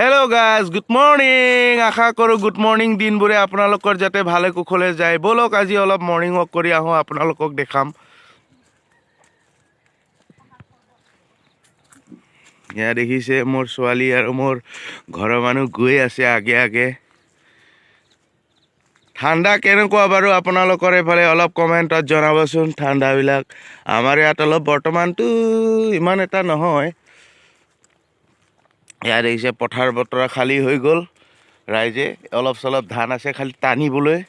Hello guys, good morning. আশা কৰো good morning দিনবোৰে আপোনালোকৰ যাতে ভালে কুশলে যায়। বলক আজি অলপ মৰ্নিং ৱাক কৰি আহো আপোনালোকক দেখাম। ইয়া দেখিছে মোৰ ছোৱালী আৰু মোৰ ঘৰৰ মানুহ গৈ আছে আগে আগে। ঠাণ্ডা কেনেকুৱা বাৰু আপোনালোকৰ এফালে অলপ কমেন্টত জনাবচোন ঠাণ্ডাবিলাক। আমাৰ ইয়াত অলপ বৰ্তমানটো ইমান এটা নহয়। ইয়াত দেখিছে পথাৰ বতৰা খালী হৈ গ'ল। ৰাইজে অলপ চলপ ধান আছে খালি টানিবলৈ।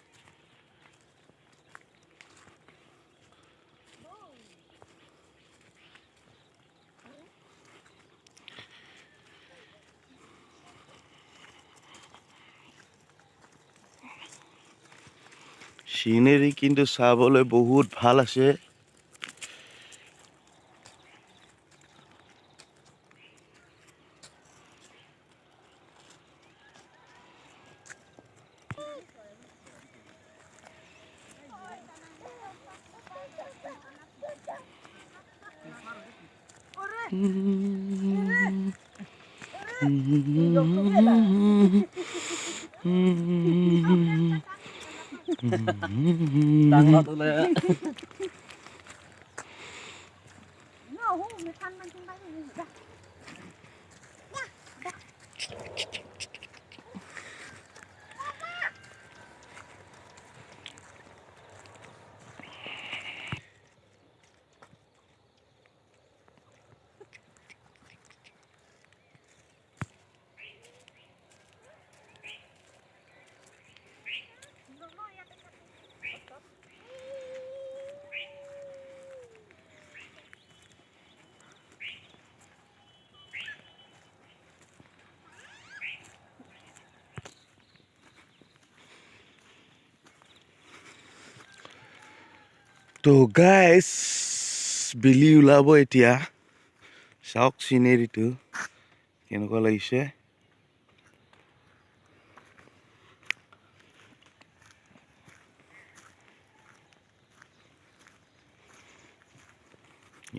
সিনেৰি কিন্তু চাবলৈ বহুত ভাল আছে। তো গাইস বিলি ওলাব এতিয়া চাওক সিনেৰিটো কেনেকুৱা লাগিছে।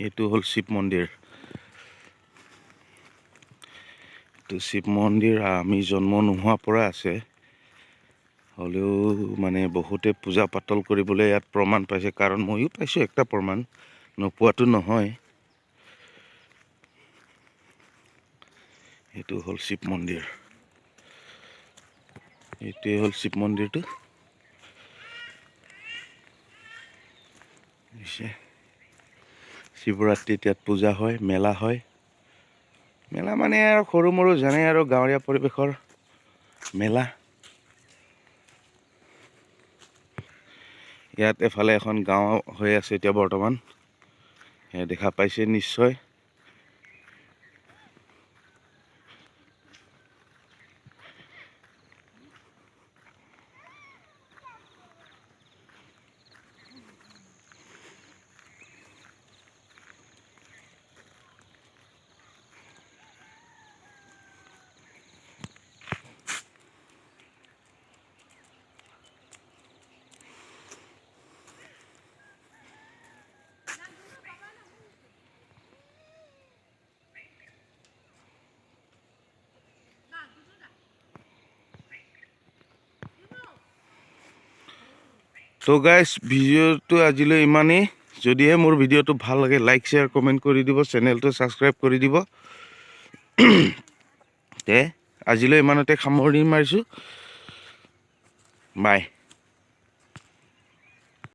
এইটো হ'ল শিৱ মন্দিৰ। এইটো শিৱ মন্দিৰ আমি জন্ম নোহোৱাৰ পৰা আছে। হ'লেও মানে বহুতে পূজা পাতল কৰিবলৈ ইয়াত প্ৰমাণ পাইছে, কাৰণ ময়ো পাইছোঁ একটা প্ৰমাণ, নোপোৱাটো নহয়। এইটো হ'ল শিৱ মন্দিৰ। এইটোৱে হ'ল শিৱ মন্দিৰটো। শিৱৰাত্ৰিত ইয়াত পূজা হয়, মেলা হয়। মেলা মানে আৰু সৰু মৰু জানে আৰু গাঁৱলীয়া পৰিৱেশৰ মেলা। ইয়াত এফালে এখন গাঁও হৈ আছে এতিয়া বৰ্তমান, দেখা পাইছে নিশ্চয়। তো গাইজ ভিডিঅ'টো আজিলৈ ইমানেই। যদিহে মোৰ ভিডিঅ'টো ভাল লাগে লাইক শ্বেয়াৰ কমেণ্ট কৰি দিব, চেনেলটো ছাবস্ক্ৰাইব কৰি দিব। তে আজিলৈ ইমানতে সামৰণি মাৰিছোঁ। বাই।